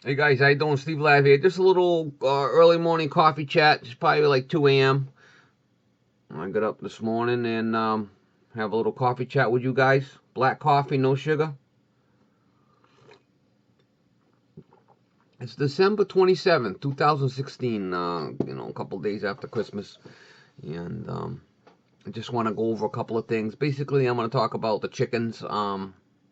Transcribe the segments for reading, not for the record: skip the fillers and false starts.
Hey guys, how you doing? Steve Lav here. Just a little early morning coffee chat. It's probably like 2 a.m. I got up this morning and have a little coffee chat with you guys. Black coffee, no sugar. It's December 27th, 2016. A couple days after Christmas, and I just want to go over a couple of things. Basically, I'm going to talk about the chickens.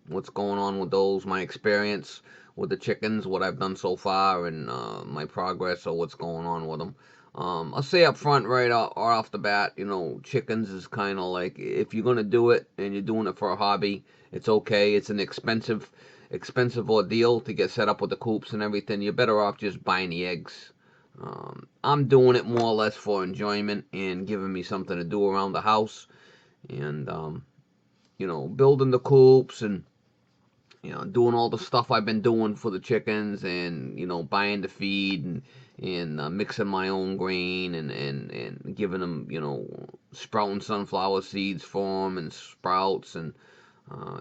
What's going on with those? My experience with the chickens, what I've done so far, and my progress or what's going on with them. I'll say up front, right off the bat, chickens is kind of like if you're gonna do it and you're doing it for a hobby, it's okay. It's an expensive ordeal to get set up with the coops and everything. You're better off just buying the eggs. I'm doing it more or less for enjoyment and giving me something to do around the house, and building the coops and doing all the stuff I've been doing for the chickens, and buying the feed and mixing my own grain and giving them, sprouting sunflower seeds for them and sprouts, and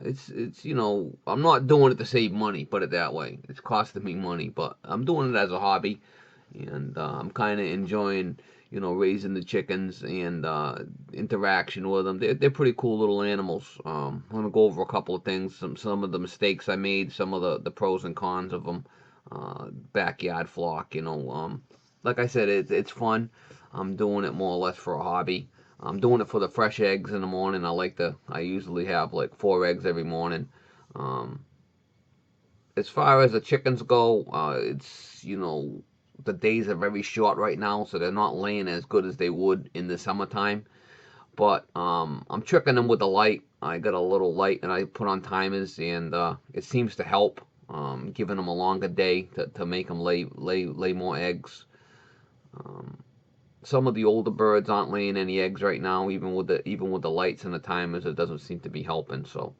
it's I'm not doing it to save money, put it that way. It's costing me money, but I'm doing it as a hobby, and I'm kind of enjoying raising the chickens and interaction with them. They're pretty cool little animals. I'm gonna go over a couple of things, some of the mistakes I made, some of the pros and cons of them. Backyard flock, like I said, it's fun. I'm doing it more or less for a hobby. I'm doing it for the fresh eggs in the morning. I usually have like 4 eggs every morning. Um, as far as the chickens go, it's the days are very short right now, so they're not laying as good as they would in the summertime. But I'm tricking them with the light. I got a little light and I put on timers, and it seems to help. Giving them a longer day to make them lay more eggs. Um, some of the older birds aren't laying any eggs right now, even with the lights and the timers. It doesn't seem to be helping. So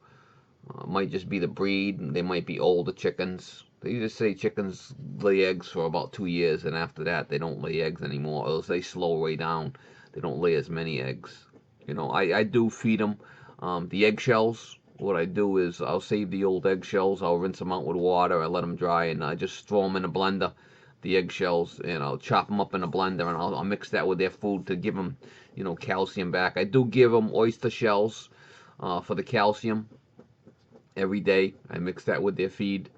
it might just be the breed. They might be older chickens. They just say chickens lay eggs for about 2 years, and after that, they don't lay eggs anymore. Or they slow way down. They don't lay as many eggs. I do feed them the eggshells. What I do is I'll save the old eggshells. I'll rinse them out with water. I let them dry, and I just throw them in a blender, the eggshells, and I'll chop them up in a blender, and I'll mix that with their food to give them, calcium back. I do give them oyster shells for the calcium every day. I mix that with their feed,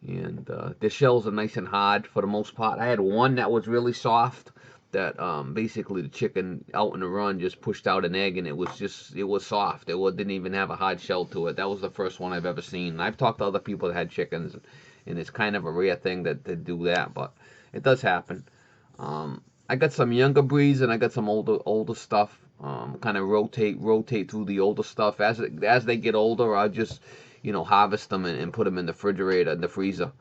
and their shells are nice and hard for the most part. I had one that was really soft. That basically the chicken out in the run just pushed out an egg, and it was soft. Didn't even have a hard shell to it. That was the first one I've ever seen. I've talked to other people that had chickens, and it's kind of a rare thing that they do that, but it does happen. I got some younger breeds and I got some older stuff. Kind of rotate through the older stuff as they get older. I'll just harvest them and put them in the refrigerator, in the freezer.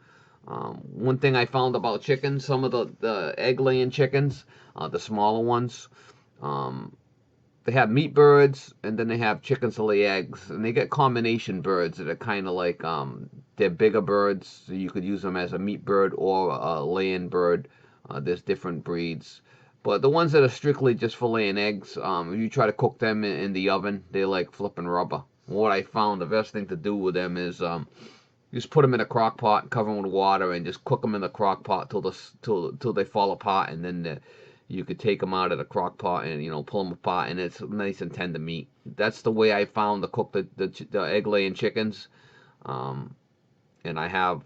One thing I found about chickens, some of the egg laying chickens, the smaller ones, um, they have meat birds and then they have chickens to lay eggs, and they get combination birds that are kind of like they're bigger birds, so you could use them as a meat bird or a laying bird. There's different breeds, but the ones that are strictly just for laying eggs, if you try to cook them in the oven, they're like flipping rubber. What I found the best thing to do with them is just put them in a crock pot, cover them with water, and just cook them in the crock pot till they fall apart, and then you could take them out of the crock pot and pull them apart, and it's nice and tender meat. That's the way I found to cook the egg laying chickens. Um, and I have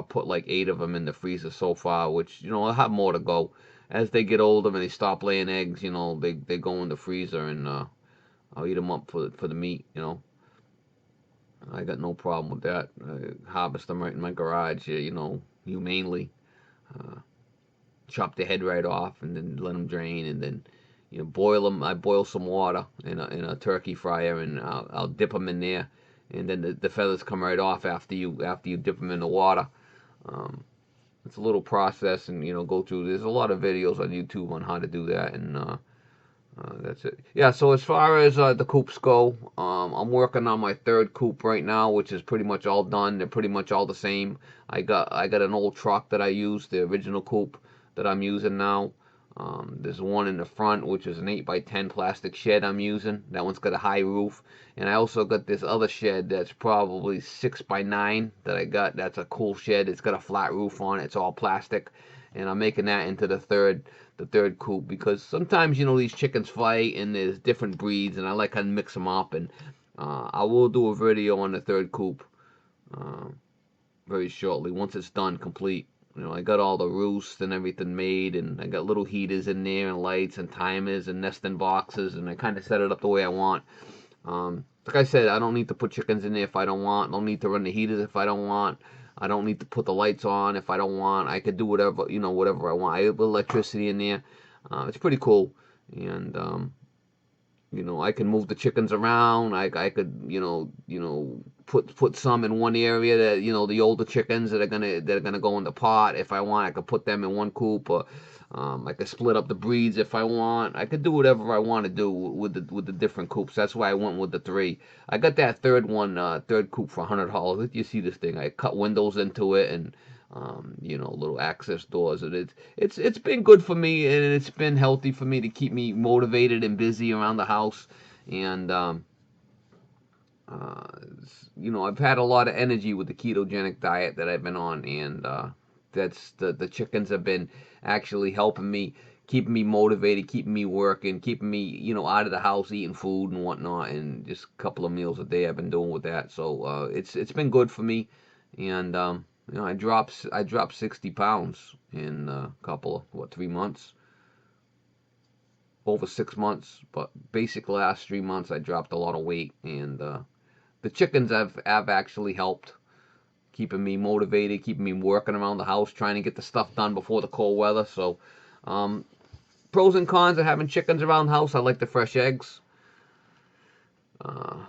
put like 8 of them in the freezer so far, which I'll have more to go. As they get older and they stop laying eggs, they go in the freezer, and I'll eat them up for the meat. I got no problem with that. I harvest them right in my garage, humanely. Uh, Chop the head right off and then let them drain, and then boil them. I boil some water in a turkey fryer, and I'll dip them in there, and then the feathers come right off after you dip them in the water. Um, it's a little process, and go through. There's a lot of videos on YouTube on how to do that, and that's it. Yeah, so as far as the coops go, I'm working on my third coop right now, which is pretty much all done. They're pretty much all the same. I got an old truck that I used, the original coop that I'm using now. There's one in the front, which is an 8x10 plastic shed I'm using. That one's got a high roof. And I also got this other shed that's probably 6x9 that I got. That's a cool shed. It's got a flat roof on it. It's all plastic. And I'm making that into the third coop, because sometimes, these chickens fight and there's different breeds, and I like to mix them up. And I will do a video on the third coop uh, very shortly once it's done complete. I got all the roosts and everything made, and I got little heaters in there and lights and timers and nesting boxes, and I kind of set it up the way I want. Like I said, I don't need to put chickens in there if I don't want. I don't need to run the heaters if I don't want. I don't need to put the lights on if I don't want. I could do whatever I want. I have electricity in there. It's pretty cool, and I can move the chickens around. I could put some in one area that the older chickens that are gonna go in the pot. If I want, I could put them in one coop, or I could split up the breeds if I want. I could do whatever I want to do with the different coops. That's why I went with the three. I got that third coop for $100. You see this thing? I cut windows into it, and little access doors, and it's been good for me, and it's been healthy for me to keep me motivated and busy around the house. And uh, I've had a lot of energy with the ketogenic diet that I've been on, and that's the chickens have been actually helping me, keeping me motivated, keeping me working, keeping me out of the house, eating food and whatnot, and just a couple of meals a day I've been doing with that. So it's been good for me, and I dropped 60 pounds in a couple of 3 months, over 6 months, but basically last 3 months I dropped a lot of weight, and the chickens have actually helped keeping me motivated, keeping me working around the house, trying to get the stuff done before the cold weather. So, pros and cons of having chickens around the house. I like the fresh eggs. Uh,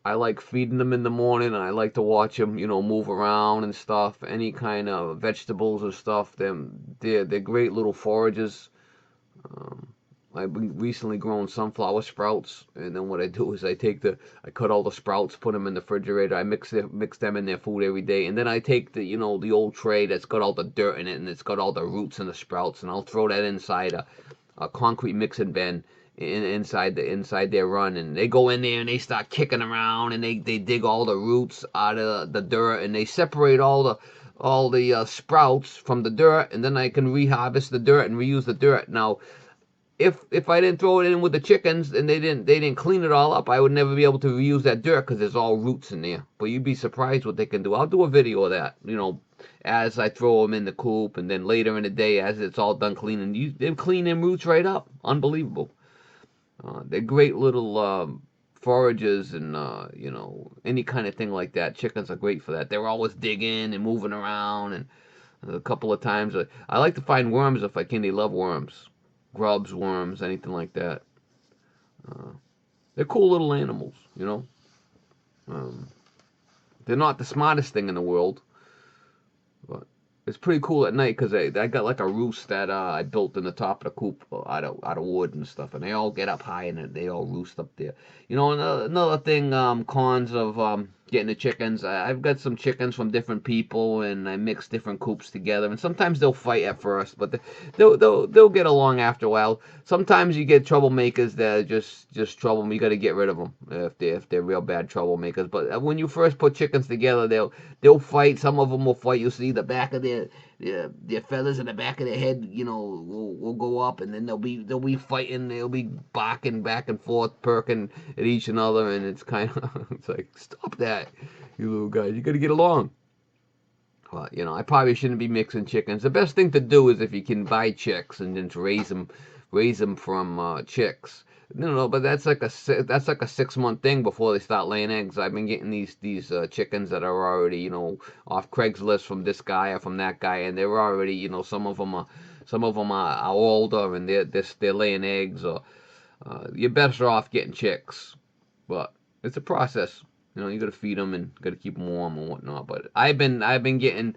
I like feeding them in the morning. I like to watch them, move around and stuff. Any kind of vegetables or stuff. They're great little forages. Um, I've recently grown sunflower sprouts, and then what I do is I cut all the sprouts, put them in the refrigerator. I mix them in their food every day, and then I take the old tray that's got all the dirt in it, and it's got all the roots and the sprouts, and I'll throw that inside a concrete mixing bin inside their run, and they go in there and they start kicking around, and they dig all the roots out of the dirt, and they separate all the sprouts from the dirt, and then I can reharvest the dirt and reuse the dirt. Now, if I didn't throw it in with the chickens and they didn't clean it all up, I would never be able to reuse that dirt, because there's all roots in there. But you'd be surprised what they can do. I'll do a video of that, as I throw them in the coop, and then later in the day as it's all done cleaning, they clean them roots right up. Unbelievable. They're great little forages, and any kind of thing like that. Chickens are great for that. They're always digging and moving around, and a couple of times I like to find worms if I can. They love worms. Grubs, worms, anything like that. Uh, they're cool little animals, Um, they're not the smartest thing in the world, but it's pretty cool at night, because I got like a roost that I built in the top of the coop out of wood and stuff, and they all get up high and they all roost up there. Another thing, cons of getting the chickens. I've got some chickens from different people, and I mix different coops together, and sometimes they'll fight at first, but they'll get along after a while. Sometimes you get troublemakers that are just trouble. You got to get rid of them if they're real bad troublemakers. But when you first put chickens together, they'll fight. Some of them will fight. You'll see the back of their feathers in the back of their head, will go up, and then they'll be fighting. They'll be barking back and forth, perking at each another, and it's kind of it's like, stop that, you little guys. You got to get along. But I probably shouldn't be mixing chickens. The best thing to do is if you can buy chicks and then raise them from chicks. No, but that's like a 6-month thing before they start laying eggs. I've been getting these chickens that are already off Craigslist from this guy or from that guy, and they're already some of them are older, and they're laying eggs. Or you're better off getting chicks, but it's a process. You got to feed them and got to keep them warm and whatnot. But I've been getting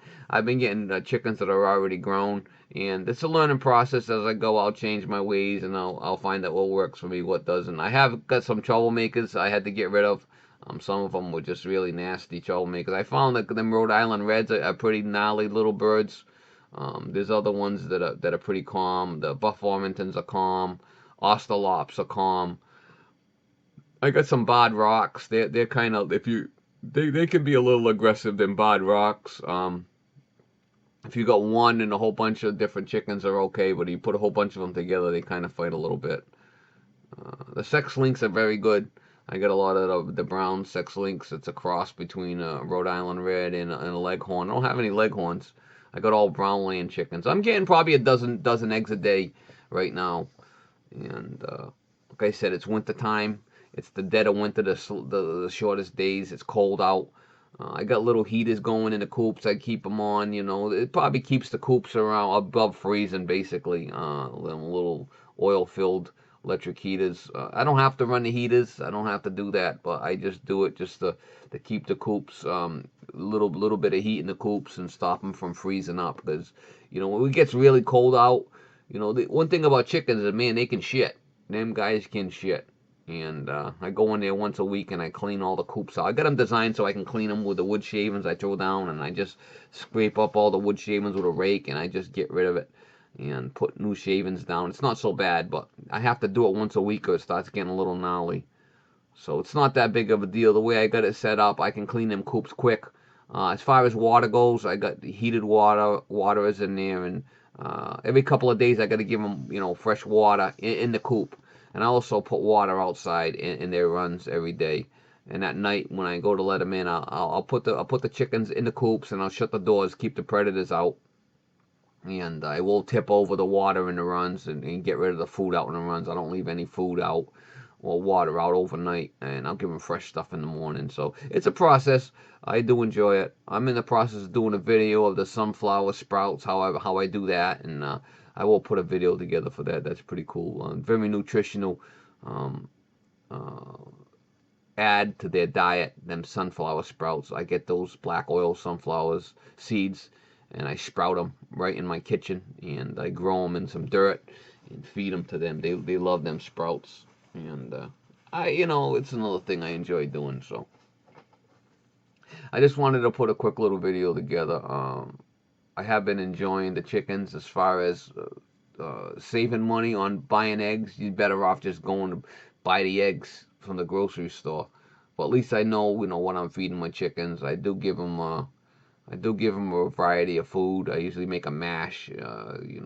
chickens that are already grown, and it's a learning process. As I go, I'll change my ways, and I'll find out what works for me, what doesn't. I have got some troublemakers I had to get rid of. Some of them were just really nasty troublemakers. I found that them Rhode Island Reds are pretty gnarly little birds. There's other ones that are pretty calm. The Buff Ormingtons are calm. Ostelops are calm. I got some Bod Rocks. They're kind of, if you they can be a little aggressive than Bod Rocks. If you got one and a whole bunch of different chickens are okay, but you put a whole bunch of them together, they kind of fight a little bit. The sex links are very good. I got a lot of the brown sex links. It's a cross between a Rhode Island Red and a Leghorn. I don't have any Leghorns. I got all brown laying chickens. I'm getting probably a dozen eggs a day right now. And like I said, it's winter time. It's the dead of winter, the shortest days. It's cold out. I got little heaters going in the coops. I keep them on. You know, it probably keeps the coops around above freezing, basically. Little oil-filled electric heaters. I don't have to run the heaters. I don't have to do that, but I just do it just to keep the coops little bit of heat in the coops and stop them from freezing up. Because when it gets really cold out, the one thing about chickens is, man, they can shit. Them guys can shit. And I go in there once a week and I clean all the coops out. I got them designed so I can clean them with the wood shavings I throw down, and I just scrape up all the wood shavings with a rake and I just get rid of it and put new shavings down. It's not so bad, but I have to do it once a week or it starts getting a little gnarly. So it's not that big of a deal. The way I got it set up, I can clean them coops quick. As far as water goes, I got heated water is in there, and every couple of days I got to give them, fresh water in the coop. And I also put water outside in their runs every day. And at night when I go to let them in, I'll put the chickens in the coops and I'll shut the doors, keep the predators out. And I will tip over the water in the runs and get rid of the food out in the runs. I don't leave any food out or water out overnight, and I'll give them fresh stuff in the morning. So it's a process. I do enjoy it. I'm in the process of doing a video of the sunflower sprouts, how I do that, and I will put a video together for that. That's pretty cool. Very nutritional. Add to their diet them sunflower sprouts. I get those black oil sunflowers seeds and I sprout them right in my kitchen, and I grow them in some dirt and feed them to them. They love them sprouts, and it's another thing I enjoy doing. So I just wanted to put a quick little video together. I have been enjoying the chickens. As far as saving money on buying eggs, you're better off just going to buy the eggs from the grocery store. But at least I know what I'm feeding my chickens. I do give them a variety of food. I usually make a mash,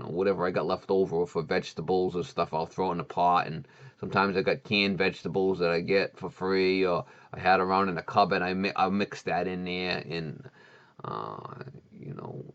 whatever I got left over for vegetables or stuff, I'll throw in a pot. And sometimes I got canned vegetables that I get for free, or I had around in a cupboard. I'll mix that in there, and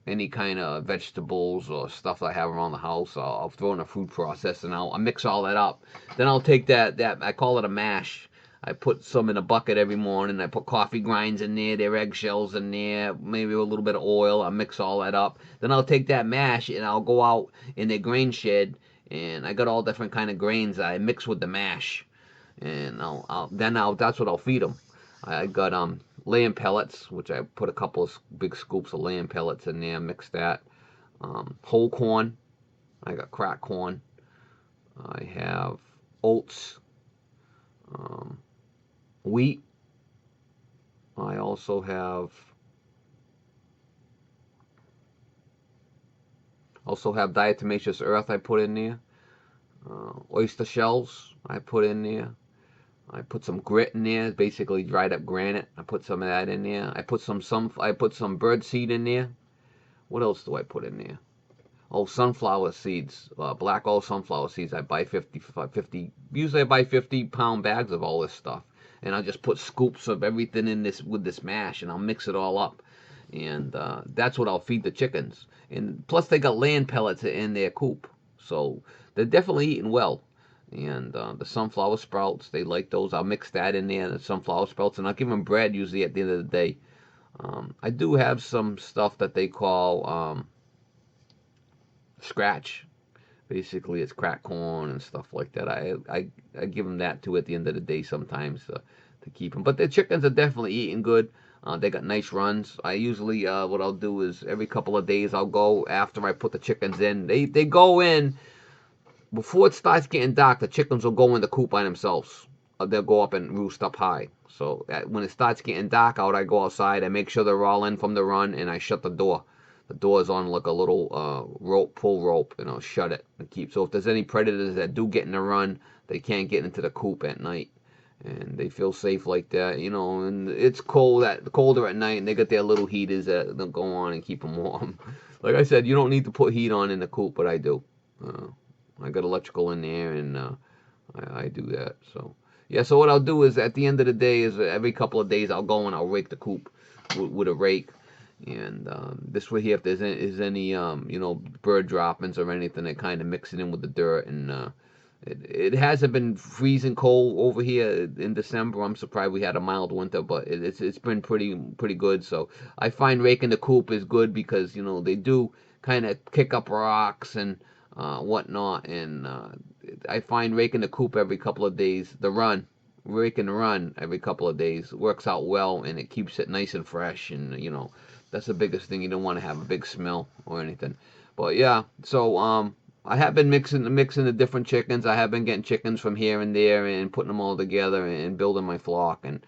any kind of vegetables or stuff I have around the house, I'll throw in a food processor, and I'll mix all that up. Then I'll take that I call it a mash. I put some in a bucket every morning. I put coffee grinds in there, their eggshells in there, maybe a little bit of oil. I'll mix all that up. Then I'll take that mash and I'll go out in their grain shed, and I got all different kind of grains that I mix with the mash, and that's what I'll feed them. I got laying pellets, which I put a couple of big scoops of laying pellets in there. Mix that. Whole corn. I got cracked corn. I have oats. Wheat. I also have diatomaceous earth I put in there. Oyster shells I put in there. I put some grit in there, basically dried up granite. I put some of that in there. I put some bird seed in there. What else do I put in there? Oh, sunflower seeds, black oil sunflower seeds. I buy 50. Usually I buy 50-pound bags of all this stuff, and I'll just put scoops of everything in this with this mash, and I'll mix it all up, and that's what I'll feed the chickens. And plus, they got land pellets in their coop, so they're definitely eating well. And the sunflower sprouts, they like those. I'll mix that in there, the sunflower sprouts, and I'll give them bread usually at the end of the day. I do have some stuff that they call scratch. Basically, it's cracked corn and stuff like that. I give them that too at the end of the day sometimes to keep them. But the chickens are definitely eating good. They got nice runs. I usually, what I'll do is every couple of days I'll go after I put the chickens in. They go in. Before it starts getting dark, the chickens will go in the coop by themselves. They'll go up and roost up high. So when it starts getting dark out, I go outside. I make sure they're all in from the run, and I shut the door. the door's on like a little rope, pull rope, and I'll shut it and keep. So if there's any predators that do get in the run, they can't get into the coop at night, and they feel safe like that, you know. And it's colder at night, and they got their little heaters that they'll go on and keep them warm. Like I said, you don't need to put heat on in the coop, but I do. I got electrical in there, and I do that. So yeah. So what I'll do is at the end of the day is every couple of days I'll go and I'll rake the coop with a rake. And this way here, if there's any you know, bird droppings or anything, I kind of mix it in with the dirt. And it hasn't been freezing cold over here in December. I'm surprised we had a mild winter, but it's been pretty good. So I find raking the coop is good because, you know, they do kind of kick up rocks and whatnot. And I find raking the coop every couple of days, raking the run every couple of days works out well, and it keeps it nice and fresh. And, you know, that's the biggest thing. You don't want to have a big smell or anything. But yeah, so I have been mixing the different chickens. I have been getting chickens from here and there and putting them all together and building my flock. And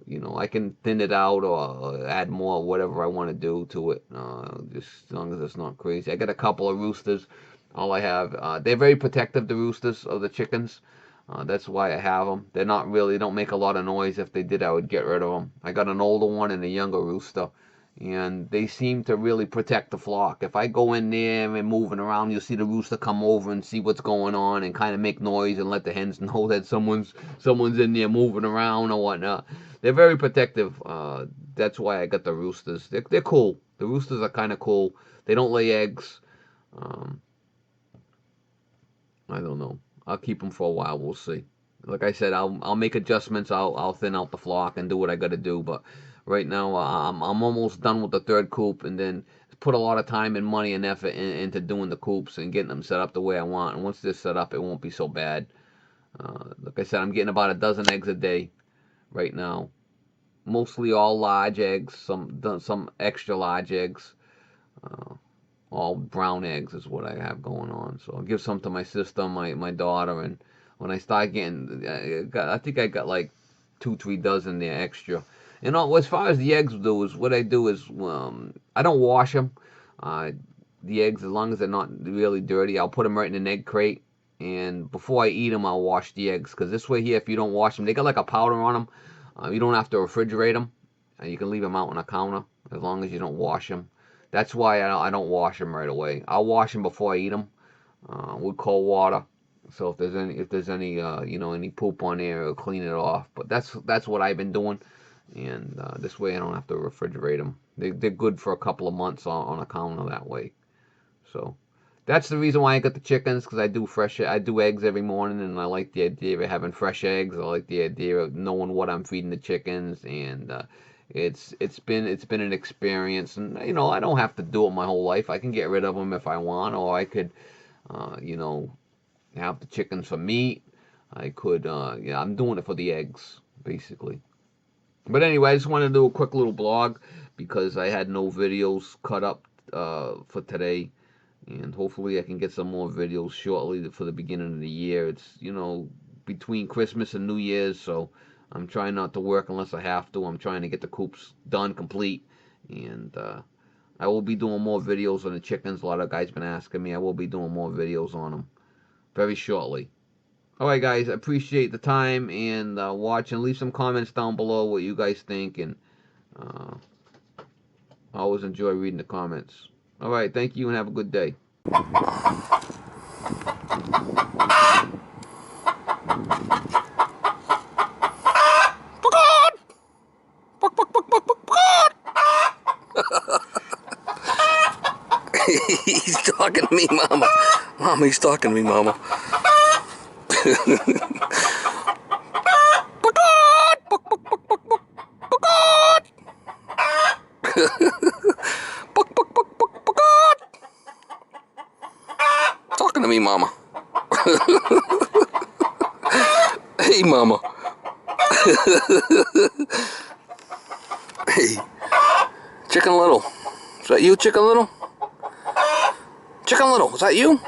you know, I can thin it out or add more, whatever I want to do to it, just as long as it's not crazy. I got a couple of roosters. All I have, they're very protective, the roosters, of the chickens. That's why I have them. They're not really, don't make a lot of noise. If they did, I would get rid of them. I got an older one and a younger rooster, and they seem to really protect the flock. If I go in there and moving around, you'll see the rooster come over and see what's going on and kind of make noise and let the hens know that someone's in there moving around or whatnot. They're very protective. That's why I got the roosters. They're cool. The roosters are kind of cool. They don't lay eggs. I don't know. I'll keep them for a while. We'll see. Like I said, I'll make adjustments. I'll thin out the flock and do what I got to do. But right now, I'm almost done with the third coop, and then put a lot of time and money and effort into doing the coops and getting them set up the way I want. And once they're set up, it won't be so bad. Like I said, I'm getting about a dozen eggs a day right now. Mostly all large eggs, some extra large eggs. All brown eggs is what I have going on. So I'll give some to my sister, my daughter, and when I start getting, I think I got like 2-3 dozen there extra. And as far as the eggs do, is what I do is I don't wash them. The eggs, as long as they're not really dirty, I'll put them right in an egg crate. And before I eat them, I'll wash the eggs, because this way here, if you don't wash them, they got like a powder on them. You don't have to refrigerate them. You can leave them out on a counter as long as you don't wash them. That's why I don't wash them right away. I'll wash them before I eat them with cold water. So if there's any you know, any poop on there, I'll clean it off. But that's what I've been doing, and this way I don't have to refrigerate them. They're good for a couple of months on a counter that way. So that's the reason why I got the chickens, because I do eggs every morning, and I like the idea of having fresh eggs. I like the idea of knowing what I'm feeding the chickens, and it's been an experience. And you know, I don't have to do it my whole life. I can get rid of them if I want, or I could you know, have the chickens for meat. I could yeah, I'm doing it for the eggs basically. But anyway, I just wanted to do a quick little blog because I had no videos cut up for today, and hopefully I can get some more videos shortly for the beginning of the year. It's, you know, between Christmas and New Year's, so I'm trying not to work unless I have to. I'm trying to get the coops done, complete, and I will be doing more videos on the chickens. A lot of guys been asking me. I will be doing more videos on them very shortly. Alright guys, I appreciate the time and watching. Leave some comments down below what you guys think, and I always enjoy reading the comments. Alright, thank you and have a good day. He's talking to me, Mama. Mama, he's talking to me, Mama. Talking to me, Mama. Hey, Mama. Hey, Chicken Little. Is that you, Chicken Little? Chicken Little, is that you?